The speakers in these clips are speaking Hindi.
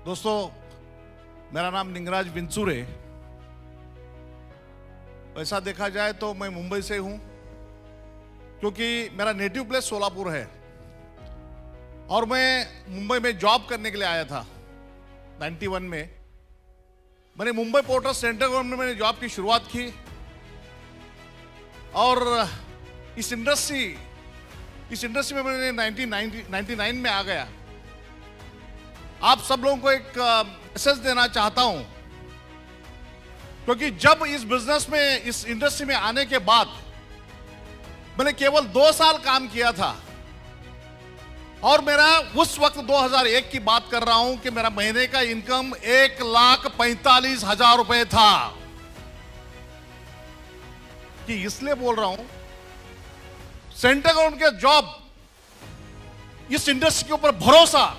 दोस्तों, मेरा नाम निंगराज विंचूर है। ऐसा देखा जाए तो मैं मुंबई से हूं, क्योंकि मेरा नेटिव प्लेस सोलापुर है और मैं मुंबई में जॉब करने के लिए आया था 91 में। मैंने मुंबई पोर्ट सेंट्रल गवर्नमेंट में मैंने जॉब की शुरुआत की और इस इंडस्ट्री में मैंने 1999 में आ गया। आप सब लोगों को एक मैसेज देना चाहता हूं, क्योंकि जब इस बिजनेस में, इस इंडस्ट्री में आने के बाद मैंने केवल 2 साल काम किया था और मेरा उस वक्त 2001 की बात कर रहा हूं कि मेरा महीने का इनकम 1,45,000 रुपए था। कि इसलिए बोल रहा हूं, सेंट्रल गवर्नमेंट के जॉब, इस इंडस्ट्री के ऊपर भरोसा,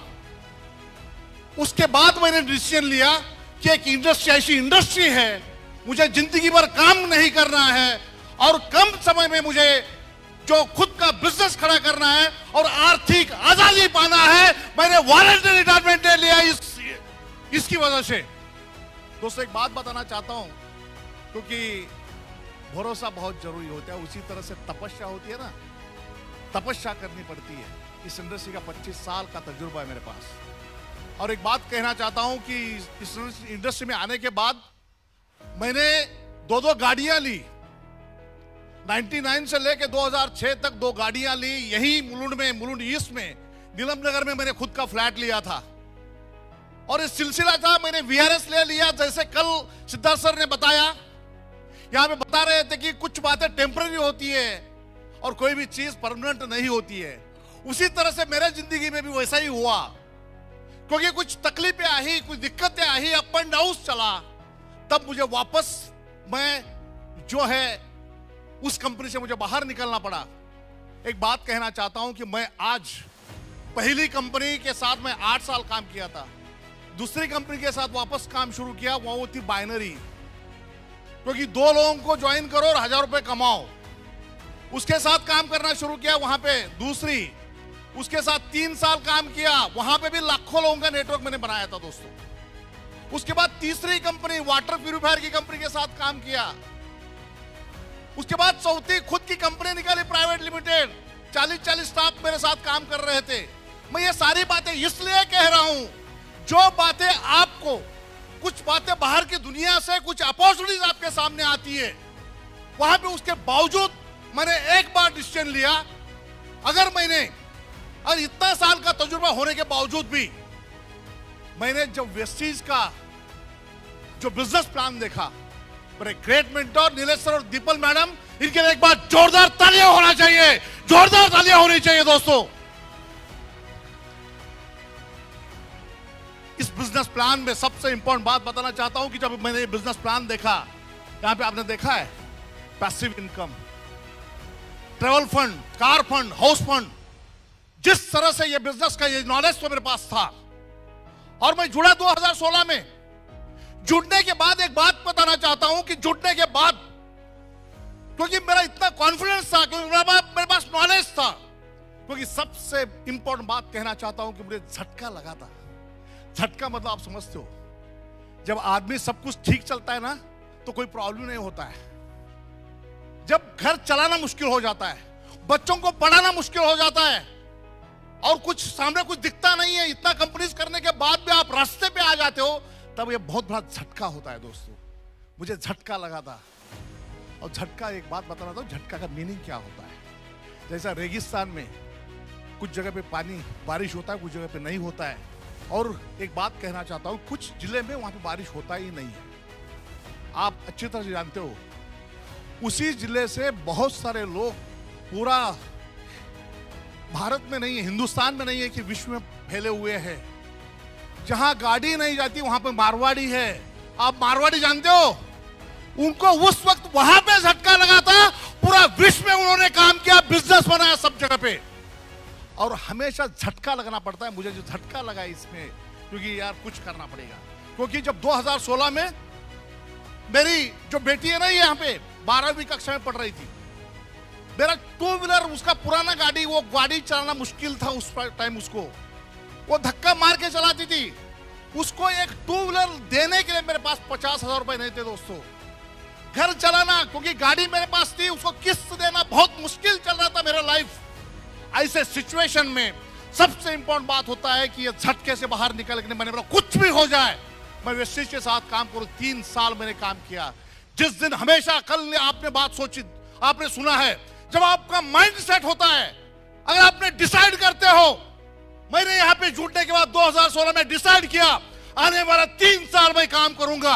उसके बाद मैंने डिसीजन लिया कि एक इंडस्ट्री ऐसी इंडस्ट्री है, मुझे जिंदगी भर काम नहीं करना है और कम समय में मुझे जो खुद का बिजनेस खड़ा करना है और आर्थिक आजादी पाना है। मैंने वॉलंटरी रिटायरमेंट ले लिया इसकी वजह से। दोस्तों, एक बात बताना चाहता हूं, क्योंकि भरोसा बहुत जरूरी होता है, उसी तरह से तपस्या होती है ना, तपस्या करनी पड़ती है। इस इंडस्ट्री का 25 साल का तजुर्बा है मेरे पास। और एक बात कहना चाहता हूं कि इस इंडस्ट्री में आने के बाद मैंने 2 गाड़ियां ली। 99 से लेकर 2006 तक 2 गाड़ियां ली। यही मुलुंड ईस्ट में, नीलम नगर में मैंने खुद का फ्लैट लिया था और इस सिलसिला था। मैंने वीआरएस ले लिया, जैसे कल सिद्धार्थ सर ने बताया। यहां पे बता रहे थे कि कुछ बातें टेम्पररी होती है और कोई भी चीज परमानेंट नहीं होती है। उसी तरह से मेरे जिंदगी में भी वैसा ही हुआ, क्योंकि कुछ तकलीफें आई, कुछ दिक्कतें आई, अप एंड डाउन चला। तब मुझे वापस, मैं जो है उस कंपनी से मुझे बाहर निकलना पड़ा। एक बात कहना चाहता हूं कि मैं आज, पहली कंपनी के साथ मैं 8 साल काम किया था, दूसरी कंपनी के साथ वापस काम शुरू किया, वो थी बाइनरी। क्योंकि 2 लोगों को ज्वाइन करो और 1000 रुपए कमाओ, उसके साथ काम करना शुरू किया वहां पे। दूसरी, उसके साथ 3 साल काम किया, वहां पे भी लाखों लोगों का नेटवर्क मैंने बनाया था दोस्तों। उसके बाद तीसरी कंपनी, वाटर प्यूरिफायर की कंपनी के साथ काम किया। उसके बाद चौथी खुद की कंपनी निकाली, प्राइवेट लिमिटेड। 40 स्टाफ मेरे साथ काम कर रहे थे। मैं ये सारी बातें इसलिए कह रहा हूं, जो बातें आपको, कुछ बातें बाहर की दुनिया से, कुछ अपॉर्चुनिटीज आपके सामने आती है, वहां पे उसके बावजूद मैंने एक बार डिसीजन लिया। अगर मैंने, और इतना साल का तजुर्बा होने के बावजूद भी, मैंने जब वेस्टीज का जो बिजनेस प्लान देखा, मेरे ग्रेट मेंटर नीलेश सर और दीपल मैडम, इनके लिए एक बार जोरदार तालियां होना चाहिए, जोरदार तालियां होनी चाहिए दोस्तों। इस बिजनेस प्लान में सबसे इंपॉर्टेंट बात बताना चाहता हूं कि जब मैंने ये बिजनेस प्लान देखा, यहां पे आपने देखा है passive income, travel fund, car fund, house fund. जिस तरह से ये बिजनेस का ये नॉलेज तो मेरे पास था और मैं जुड़ा 2016 में। जुड़ने के बाद एक बात बताना चाहता हूं कि जुड़ने के बाद, क्योंकि मेरा इतना कॉन्फिडेंस था, क्योंकि मेरे पास नॉलेज था, क्योंकि सबसे इंपॉर्टेंट बात कहना चाहता हूं कि मुझे झटका लगा था। झटका मतलब आप समझते हो, जब आदमी सब कुछ ठीक चलता है ना, तो कोई प्रॉब्लम नहीं होता है। जब घर चलाना मुश्किल हो जाता है, बच्चों को पढ़ाना मुश्किल हो जाता है और कुछ सामने कुछ दिखता नहीं है, इतना कंपनीज करने के बाद भी आप रास्ते पे आ जाते हो, तब ये बहुत बड़ा झटका होता है दोस्तों। मुझे झटका लगा था। और झटका, एक बात बताना था, झटका का मीनिंग क्या होता है। जैसा रेगिस्तान में कुछ जगह पे पानी, बारिश होता है, कुछ जगह पे नहीं होता है। और एक बात कहना चाहता हूं, कुछ जिले में वहां पे बारिश होता ही नहीं है, आप अच्छी तरह से जानते हो। उसी जिले से बहुत सारे लोग पूरा भारत में नहीं है, हिंदुस्तान में नहीं है कि विश्व में फैले हुए हैं। जहां गाड़ी नहीं जाती वहां पे मारवाड़ी है। आप मारवाड़ी जानते हो, उनको उस वक्त वहां पे झटका लगा था। पूरा विश्व में उन्होंने काम किया, बिजनेस बनाया सब जगह पे। और हमेशा झटका लगना पड़ता है। मुझे जो झटका लगा इसमें, क्योंकि यार कुछ करना पड़ेगा। क्योंकि जब 2016 में मेरी जो बेटी है ना, यहाँ पे 12वीं कक्षा में पढ़ रही थी, मेरा 2 व्हीलर, उसका पुराना गाड़ी, वो गाड़ी चलाना मुश्किल था उस टाइम। उसको वो धक्का मार के चलाती थी। उसको एक टू व्हीलर देने के लिए मेरे पास 50,000 रुपए नहीं थे दोस्तों। घर चलाना, क्योंकि गाड़ी मेरे पास थी, उसको किस्त देना बहुत मुश्किल चल रहा था मेरा लाइफ। ऐसे सिचुएशन में सबसे इंपॉर्टेंट बात होता है कि ये झटके से बाहर निकल के मैंने बोला कुछ भी हो जाए मैं वेस्टीज के साथ काम करूं। 3 साल मैंने काम किया। जिस दिन हमेशा कल आपने बात सोची, आपने सुना है, जब आपका माइंड सेट होता है, अगर आपने डिसाइड करते हो, मैंने यहां पे जुड़ने के बाद 2016 में डिसाइड किया आने वाला 3 साल में काम करूंगा।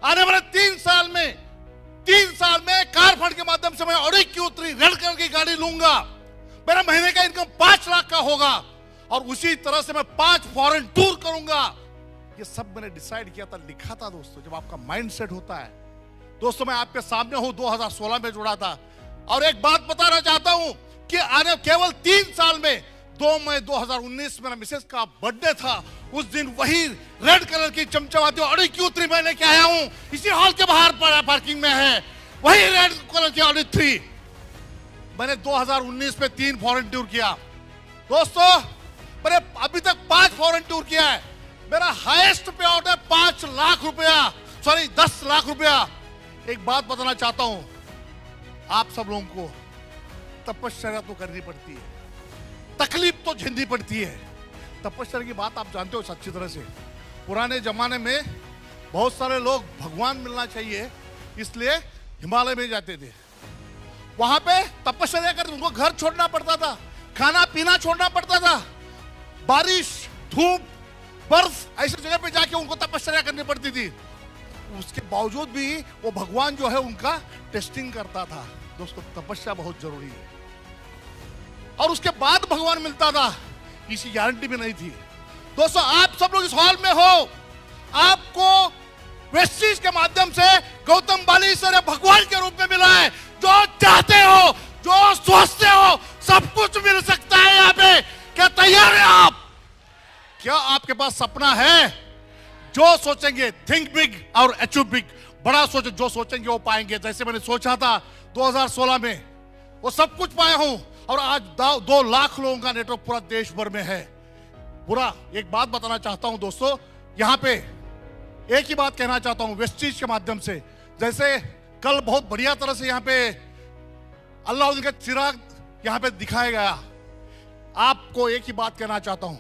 आने वाले 3 साल में कार फंड के माध्यम से मैं ऑडी Q3 रेड कलर की गाड़ी लूंगा। मेरा महीने का इनकम 5 लाख का होगा और उसी तरह से मैं 5 फॉरेन टूर करूंगा। ये सब मैंने डिसाइड किया था, लिखा था दोस्तों। जब आपका माइंड सेट होता है दोस्तों, मैं आपके सामने हूं, 2016 में जुड़ा था। और एक बात बताना चाहता हूं कि आने केवल 3 साल में 2 मई 2019 मेरा मिसेस का बर्थडे था। उस दिन वही रेड कलर की चमचमाती ऑडी Q3 मैं लेके आया हूं। इसी हॉल के बाहर पार्किंग में है, वही रेड कलर की ऑडी 3। मैंने 2019 में 3 फॉरेन टूर किया दोस्तों। मैंने अभी तक 5 फॉरेन टूर किया है। मेरा हाईएस्ट पे आउट है 5 लाख रुपया, सॉरी 10 लाख रुपया। एक बात बताना चाहता हूं आप सब लोगों को, तपस्या तो करनी पड़ती है, तकलीफ तो झेलनी पड़ती है। तपस्या की बात आप जानते हो अच्छी तरह से। पुराने जमाने में बहुत सारे लोग भगवान मिलना चाहिए इसलिए हिमालय में जाते थे। वहां पे तपस्या कर उनको घर छोड़ना पड़ता था, खाना पीना छोड़ना पड़ता था, बारिश, धूप, बर्फ ऐसी जगह पे जाके उनको तपस्या करनी पड़ती थी। उसके बावजूद भी वो भगवान जो है उनका टेस्टिंग करता था। दोस्तों तपस्या बहुत जरूरी है और उसके बाद भगवान मिलता था, इसी गारंटी भी नहीं थी। दोस्तों आप सब लोग इस हॉल में हो, आपको वेस्टीज के माध्यम से गौतम बालेश्वर भगवान के रूप में मिला है। जो चाहते हो, जो सोचते हो, सब कुछ मिल सकता है यहाँ पे। क्या तैयार है आप? क्या आपके पास सपना है? जो सोचेंगे, थिंक बिग और अचीव बिग। बड़ा सोचे, जो सोचेंगे वो पाएंगे। जैसे मैंने सोचा था 2016 में, वो सब कुछ पाया हूं और आज 2 लाख लोगों का नेटवर्क पूरा देश भर में है। पूरा एक बात बताना चाहता हूं दोस्तों, यहां पे एक ही बात कहना चाहता हूं वेस्टीज के माध्यम से। जैसे कल बहुत बढ़िया तरह से यहां पे अल्लाउद्दीन का चिराग यहां पे दिखाया गया। आपको एक ही बात कहना चाहता हूं,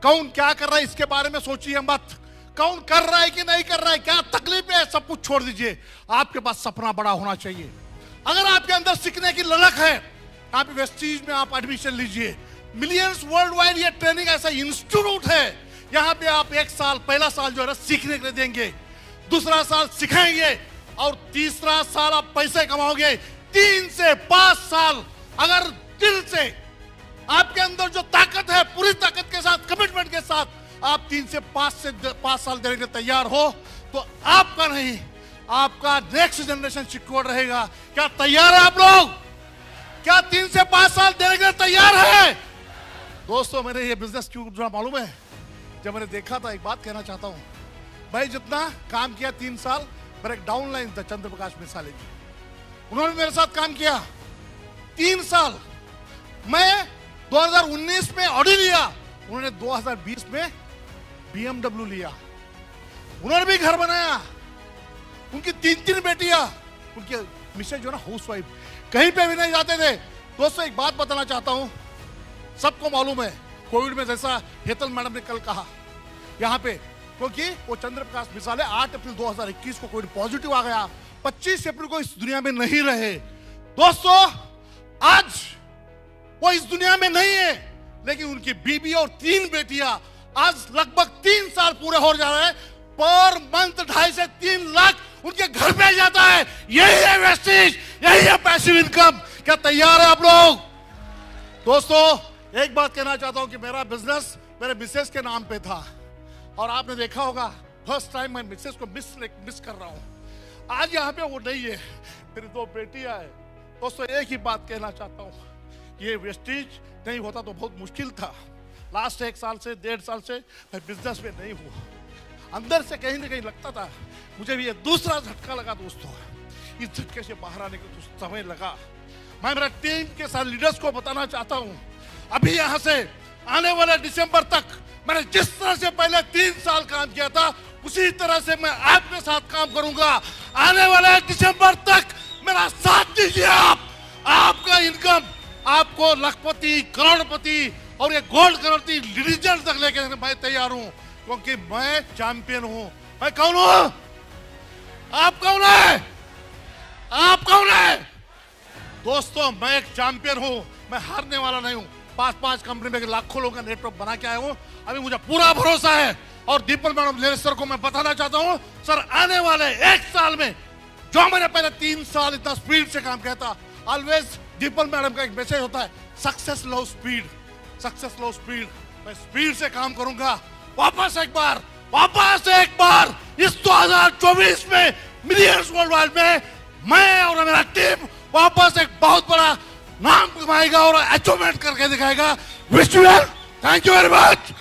कौन क्या कर रहा है इसके बारे में सोचिए मत। कौन कर रहा है कि नहीं कर रहा है, क्या तकलीफ है, सब कुछ छोड़ दीजिए। आपके पास सपना बड़ा होना चाहिए। अगर आपके अंदर सीखने की ललक है, आप वेस्टीज में आप एडमिशन लीजिए। मिलियंस वर्ल्ड वाइड ये ट्रेनिंग ऐसा इंस्टीट्यूट है, यहां पे आप 1 साल, पहला साल जो है सीखने के लिए देंगे, दूसरा साल सिखाएंगे और तीसरा साल आप पैसे कमाओगे। 3 से 5 साल अगर दिल से आपके अंदर जो ताकत है, पूरी ताकत के साथ, कमिटमेंट के साथ आप 3 से 5 साल देने के लिए तैयार हो, तो आपका नहीं, आपका नेक्स्ट जनरेशन सिक्योर रहेगा। क्या तैयार है आप लोग? क्या 3 से 5 साल देने के लिए तैयार है? दोस्तों मैंने ये बिजनेस क्यों जुड़ा मालूम है? जब मैंने देखा था, एक बात कहना चाहता हूं, भाई जितना काम किया 3 साल, मेरा एक डाउनलाइन था चंद्र प्रकाश मिसाले जी, उन्होंने मेरे साथ काम किया 3 साल। मैं 2019 में ऑडी लिया, उन्होंने 2020 में BMW लिया। उन्होंने भी घर बनाया, उनकी 3 बेटियां, उनके मिसेज जो ना हाउस वाइफ, कहीं पे भी नहीं जाते थे। दोस्तों एक बात बताना चाहता हूं, सबको मालूम है कोविड में जैसा हेतल मैडम ने कल कहा यहां पे, क्योंकि वो चंद्र प्रकाश मिसाले 8 अप्रैल 2021 को कोविड पॉजिटिव आ गया, 25 अप्रैल को इस दुनिया में नहीं रहे। दोस्तों आज वो इस दुनिया में नहीं है, लेकिन उनकी बीबी और 3 बेटियां आज लगभग 3 साल पूरे हो जा रहे हैं। पर मंथ 2.5 से 3 लाख उनके घर पे जाता है। यही है वेस्टीज, यही है पैसिव इनकम। क्या तैयार है आप लोग? दोस्तों एक बात कहना चाहता हूं कि मेरा बिजनेस मेरे मिसेस के नाम पे था और आपने देखा होगा फर्स्ट टाइम मैं मिसेस को मिस कर रहा हूं। आज यहां पे वो नहीं है, मेरी 2 बेटियां हैं। दोस्तों एक ही बात कहना चाहता हूं, ये वेस्टीज नहीं होता तो बहुत मुश्किल था। लास्ट 1 साल से 1.5 साल से मैं बिजनेस में नहीं हुआ। अंदर से कहीं ना कहीं लगता था मुझे भी ये दूसरा झटका लगा। दोस्तों इस झटके से बाहर आने को तो समय लगा। मैं मेरा टीम के साथ लीडर्स को बताना चाहता हूं, अभी यहां से आने वाले दिसंबर तक मैंने जिस तरह से पहले 3 साल काम किया था उसी तरह से मैं आपके साथ काम करूंगा। आने वाले दिसंबर तक मेरा साथ दीजिए। आपका इनकम आपको लखपति, करोड़पति और ये गोल्ड करोड़पति लीजेंड तक लेके मैं तैयार हूं, क्योंकि मैं चैंपियन हूं। मैं कौन हूं? आप कौन है? आप कौन है? दोस्तों, मैं एक चैंपियन हूं, मैं हारने वाला नहीं हूं। 5-5 कंपनी में लाखों लोगों का नेटवर्क बना के आया हूं। अभी मुझे पूरा भरोसा है और दीपल मैडम मेरे सर को मैं बताना चाहता हूं, सर आने वाले 1 साल में जो मैंने पहले 3 साल इतना स्पीड से काम किया था, ऑलवेज दीपल मैडम का एक मैसेज होता है, success love speed, success love speed. मैं स्पीड से काम करूंगा। वापस एक बार इस 2024 में मिलियंस वर्ल्ड वाइड में मैं और मेरा टीम वापस एक बहुत बड़ा नाम कमाएगा और अचीवमेंट करके दिखाएगा। Wish you well, thank you very much.